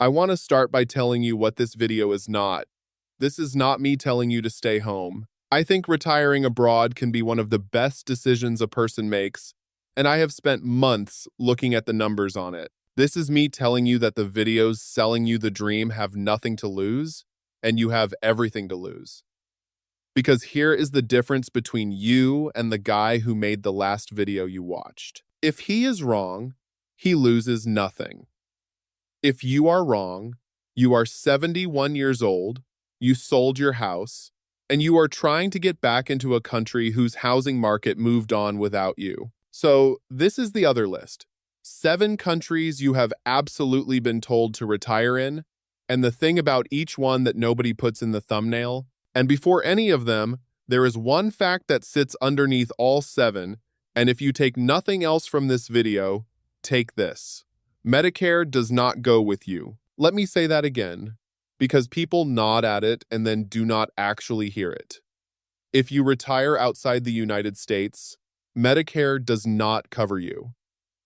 I want to start by telling you what this video is not. This is not me telling you to stay home. I think retiring abroad can be one of the best decisions a person makes, and I have spent months looking at the numbers on it. This is me telling you that the videos selling you the dream have nothing to lose, and you have everything to lose. Because here is the difference between you and the guy who made the last video you watched. If he is wrong, he loses nothing. If you are wrong, you are 71 years old, you sold your house, and you are trying to get back into a country whose housing market moved on without you. So this is the other list. 7 countries you have absolutely been told to retire in, and the thing about each one that nobody puts in the thumbnail. And before any of them, there is one fact that sits underneath all 7, and if you take nothing else from this video, take this. Medicare does not go with you. Let me say that again, because people nod at it and then do not actually hear it. If you retire outside the United States, Medicare does not cover you.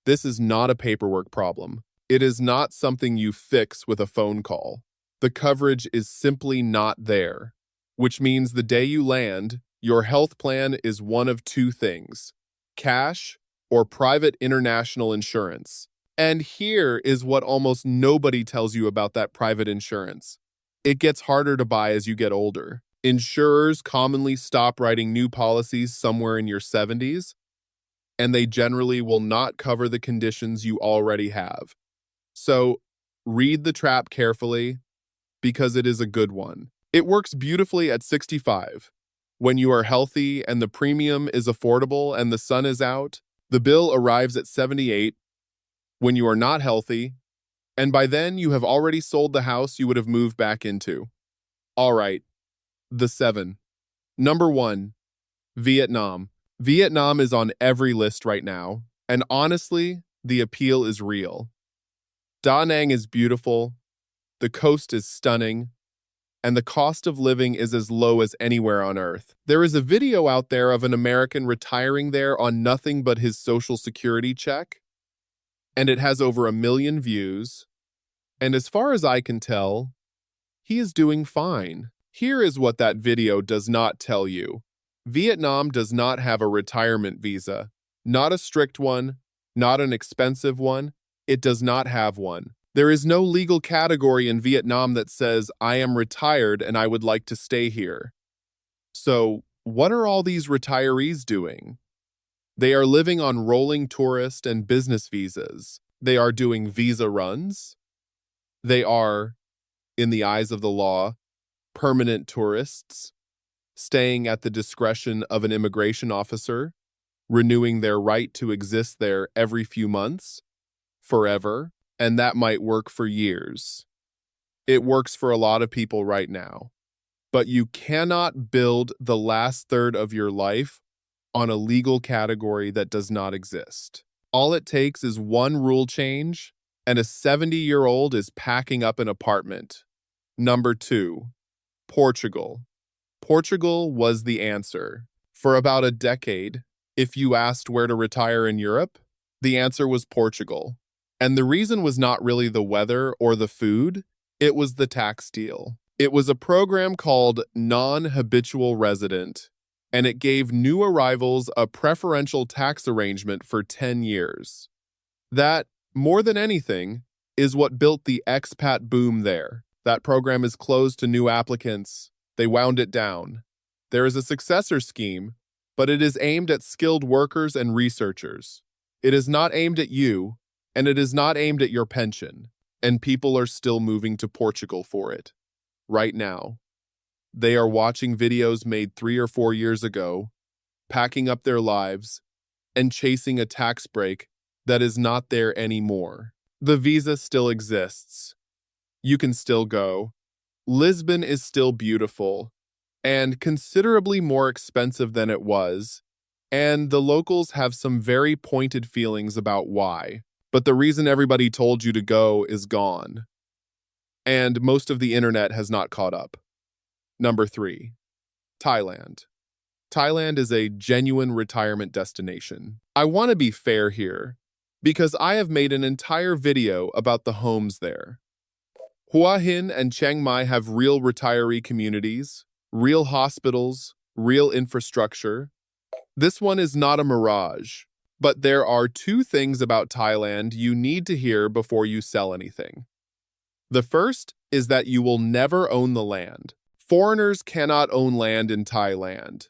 This is not a paperwork problem. It is not something you fix with a phone call. The coverage is simply not there, which means the day you land, your health plan is one of 2 things: cash or private international insurance. And here is what almost nobody tells you about that private insurance. It gets harder to buy as you get older. Insurers commonly stop writing new policies somewhere in your 70s, and they generally will not cover the conditions you already have. So read the trap carefully, because it is a good one. It works beautifully at 65. When you are healthy and the premium is affordable and the sun is out, the bill arrives at 78 when you are not healthy, and by then you have already sold the house you would have moved back into. All right, the 7. Number 1, Vietnam. Vietnam is on every list right now, and honestly, the appeal is real. Da Nang is beautiful, the coast is stunning, and the cost of living is as low as anywhere on Earth. There is a video out there of an American retiring there on nothing but his Social Security check, and it has over 1 million views, and as far as I can tell, he is doing fine. Here is what that video does not tell you. Vietnam does not have a retirement visa. Not a strict one, not an expensive one. It does not have one. There is no legal category in Vietnam that says, I am retired and I would like to stay here. So, what are all these retirees doing? They are living on rolling tourist and business visas. They are doing visa runs. They are, in the eyes of the law, permanent tourists, staying at the discretion of an immigration officer, renewing their right to exist there every few months, forever, and that might work for years. It works for a lot of people right now. But you cannot build the last third of your life on a legal category that does not exist. All it takes is one rule change, and a 70-year-old is packing up an apartment. Number 2, Portugal. Portugal was the answer. For about a decade, if you asked where to retire in Europe, the answer was Portugal. And the reason was not really the weather or the food, it was the tax deal. It was a program called Non-Habitual Resident, and it gave new arrivals a preferential tax arrangement for 10 years. That, more than anything, is what built the expat boom there. That program is closed to new applicants. They wound it down. There is a successor scheme, but it is aimed at skilled workers and researchers. It is not aimed at you, and it is not aimed at your pension, and people are still moving to Portugal for it. Right now. They are watching videos made 3 or 4 years ago, packing up their lives, and chasing a tax break that is not there anymore. The visa still exists. You can still go. Lisbon is still beautiful, and considerably more expensive than it was, and the locals have some very pointed feelings about why. But the reason everybody told you to go is gone, and most of the internet has not caught up. Number 3, Thailand. Thailand is a genuine retirement destination. I want to be fair here, because I have made an entire video about the homes there. Hua Hin and Chiang Mai have real retiree communities, real hospitals, real infrastructure. This one is not a mirage. But there are two things about Thailand you need to hear before you sell anything. The first is that you will never own the land. Foreigners cannot own land in Thailand.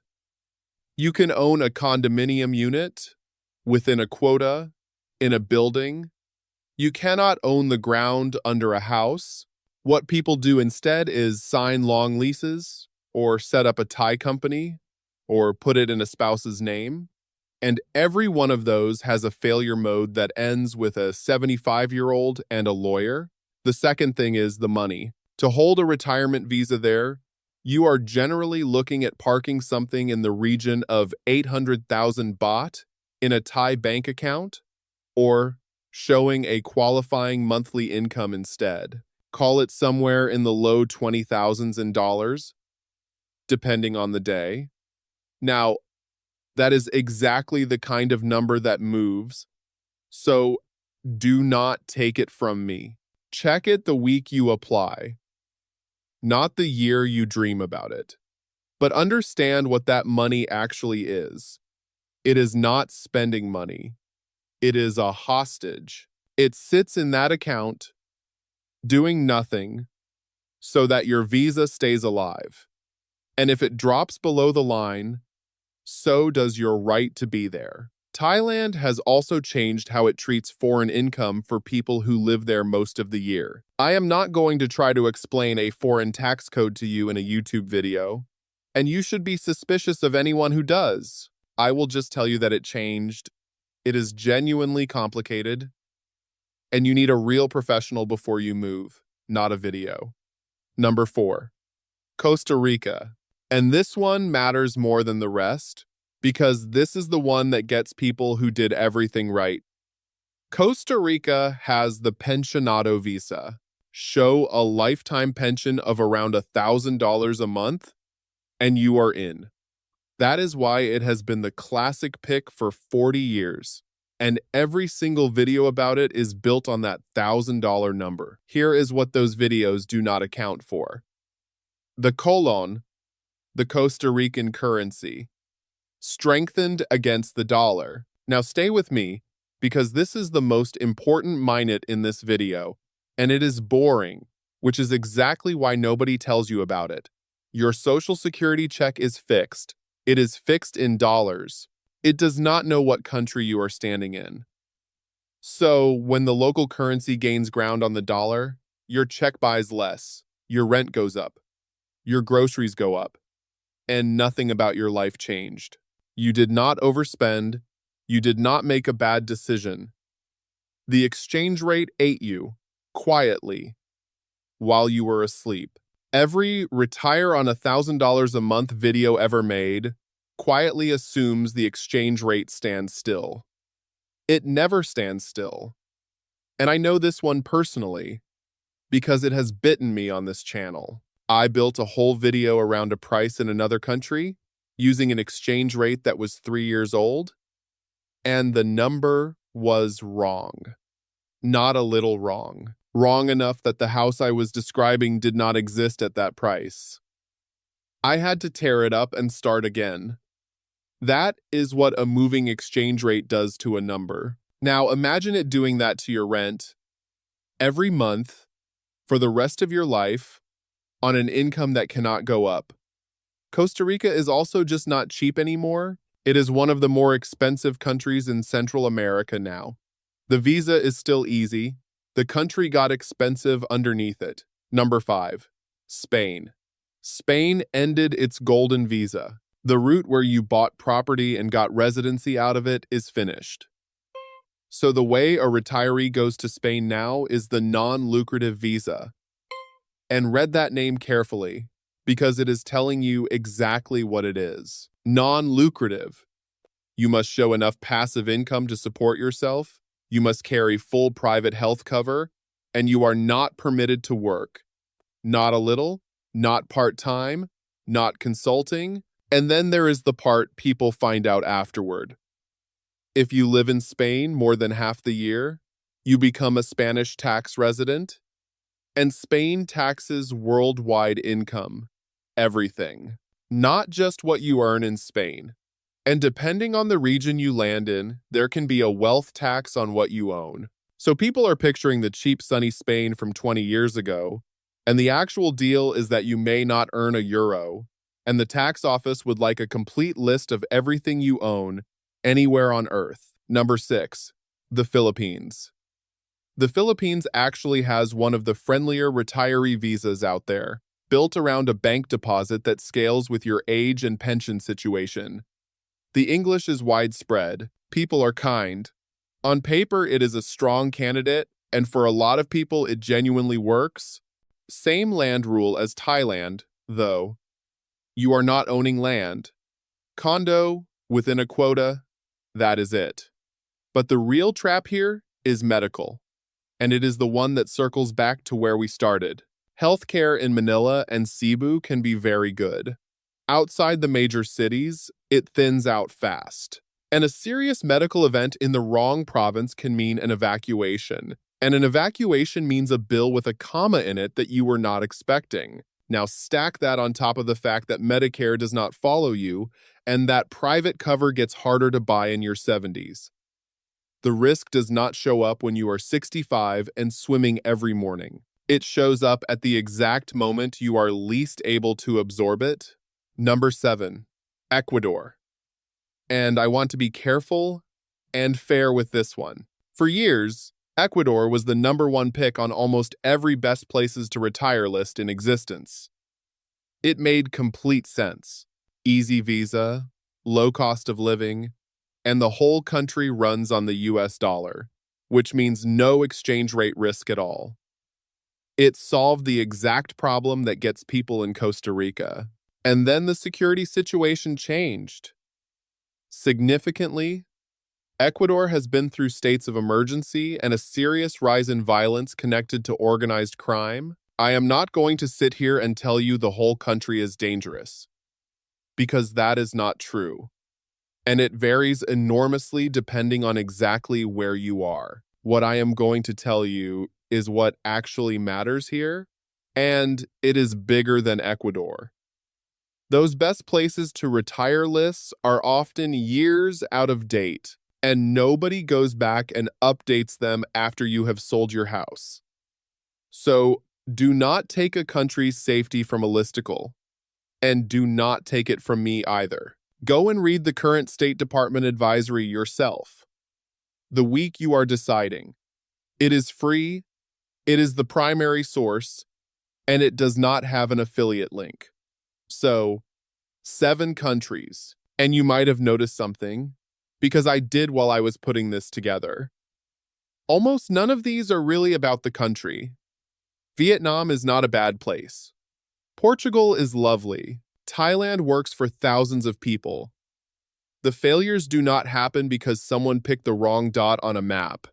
You can own a condominium unit within a quota in a building. You cannot own the ground under a house. What people do instead is sign long leases or set up a Thai company or put it in a spouse's name. And every one of those has a failure mode that ends with a 75-year-old and a lawyer. The second thing is the money. To hold a retirement visa there, you are generally looking at parking something in the region of 800,000 baht in a Thai bank account or showing a qualifying monthly income instead. Call it somewhere in the low 20,000s in dollars, depending on the day. Now, that is exactly the kind of number that moves, so do not take it from me. Check it the week you apply, not the year you dream about it. But understand what that money actually is. It is not spending money. It is a hostage. It sits in that account, doing nothing, so that your visa stays alive. And if it drops below the line, so does your right to be there. Thailand has also changed how it treats foreign income for people who live there most of the year. I am not going to try to explain a foreign tax code to you in a YouTube video, and you should be suspicious of anyone who does. I will just tell you that it changed. It is genuinely complicated, and you need a real professional before you move, not a video. Number 4, Costa Rica. And this one matters more than the rest, because this is the one that gets people who did everything right. Costa Rica has the pensionado visa. Show a lifetime pension of around $1,000 a month, and you are in. That is why it has been the classic pick for 40 years, and every single video about it is built on that $1,000 number. Here is what those videos do not account for. The colon, the Costa Rican currency, strengthened against the dollar. Now stay with me, because this is the most important minute in this video, and it is boring, which is exactly why nobody tells you about it. Your social security check is fixed. It is fixed in dollars. It does not know what country you are standing in. So when the local currency gains ground on the dollar, your check buys less, your rent goes up, your groceries go up, and nothing about your life changed. You did not overspend. You did not make a bad decision. The exchange rate ate you, quietly, while you were asleep. Every retire on $1,000 a month video ever made quietly assumes the exchange rate stands still. It never stands still. And I know this one personally, because it has bitten me on this channel. I built a whole video around a price in another country using an exchange rate that was 3 years old, and the number was wrong. Not a little wrong. Wrong enough that the house I was describing did not exist at that price. I had to tear it up and start again. That is what a moving exchange rate does to a number. Now imagine it doing that to your rent every month for the rest of your life on an income that cannot go up. Costa Rica is also just not cheap anymore. It is one of the more expensive countries in Central America now. The visa is still easy. The country got expensive underneath it. Number 5, Spain. Spain ended its golden visa. The route where you bought property and got residency out of it is finished. So the way a retiree goes to Spain now is the non-lucrative visa. And read that name carefully, because it is telling you exactly what it is. Non-lucrative. You must show enough passive income to support yourself. You must carry full private health cover, and you are not permitted to work. Not a little, not part-time, not consulting, and then there is the part people find out afterward. If you live in Spain more than half the year, you become a Spanish tax resident, And Spain taxes worldwide income, everything, not just what you earn in Spain. And depending on the region you land in, there can be a wealth tax on what you own. So people are picturing the cheap sunny Spain from 20 years ago, and the actual deal is that you may not earn a euro, and the tax office would like a complete list of everything you own anywhere on Earth. Number 6, the Philippines. The Philippines actually has one of the friendlier retiree visas out there, built around a bank deposit that scales with your age and pension situation. The English is widespread, people are kind. On paper, it is a strong candidate, and for a lot of people, it genuinely works. Same land rule as Thailand, though. You are not owning land. Condo, within a quota, that is it. But the real trap here is medical, and it is the one that circles back to where we started. Healthcare in Manila and Cebu can be very good. Outside the major cities, it thins out fast. And a serious medical event in the wrong province can mean an evacuation. And an evacuation means a bill with a comma in it that you were not expecting. Now stack that on top of the fact that Medicare does not follow you, and that private cover gets harder to buy in your 70s. The risk does not show up when you are 65 and swimming every morning. It shows up at the exact moment you are least able to absorb it. Number 7, Ecuador. And I want to be careful and fair with this one. For years, Ecuador was the #1 pick on almost every best places to retire list in existence. It made complete sense. Easy visa, low cost of living, and the whole country runs on the US dollar, which means no exchange rate risk at all. It solved the exact problem that gets people in Costa Rica. And then the security situation changed. Significantly, Ecuador has been through states of emergency and a serious rise in violence connected to organized crime. I am not going to sit here and tell you the whole country is dangerous, because that is not true. And it varies enormously depending on exactly where you are. What I am going to tell you is what actually matters here, and it is bigger than Ecuador. Those best places to retire lists are often years out of date, and nobody goes back and updates them after you have sold your house. So do not take a country's safety from a listicle, and do not take it from me either. Go and read the current State Department advisory yourself. The week you are deciding. It is free, it is the primary source, and it does not have an affiliate link. So, 7 countries. And you might have noticed something, because I did while I was putting this together. Almost none of these are really about the country. Vietnam is not a bad place. Portugal is lovely. Thailand works for thousands of people. The failures do not happen because someone picked the wrong dot on a map.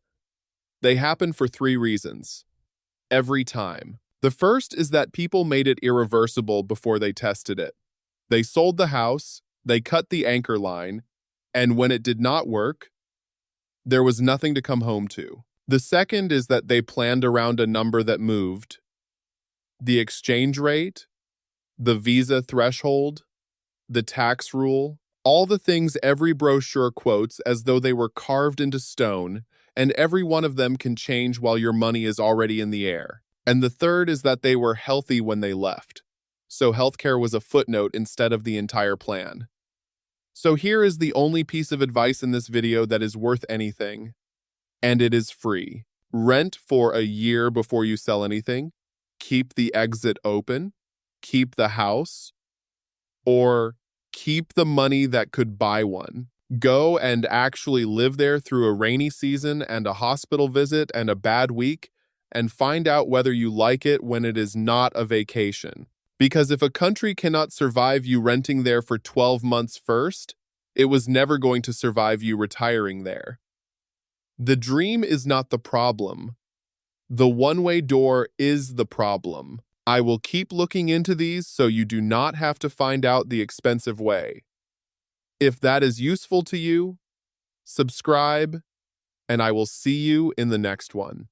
They happen for 3 reasons. Every time. The first is that people made it irreversible before they tested it. They sold the house, they cut the anchor line, and when it did not work, there was nothing to come home to. The second is that they planned around a number that moved. The exchange rate, the visa threshold, the tax rule, all the things every brochure quotes as though they were carved into stone, and every one of them can change while your money is already in the air. And the third is that they were healthy when they left. So healthcare was a footnote instead of the entire plan. So here is the only piece of advice in this video that is worth anything, and it is free. Rent for a year before you sell anything, keep the exit open, keep the house, or keep the money that could buy one. Go and actually live there through a rainy season and a hospital visit and a bad week, and find out whether you like it when it is not a vacation. Because if a country cannot survive you renting there for 12 months first, it was never going to survive you retiring there. The dream is not the problem. The one-way door is the problem. I will keep looking into these so you do not have to find out the expensive way. If that is useful to you, subscribe, and I will see you in the next one.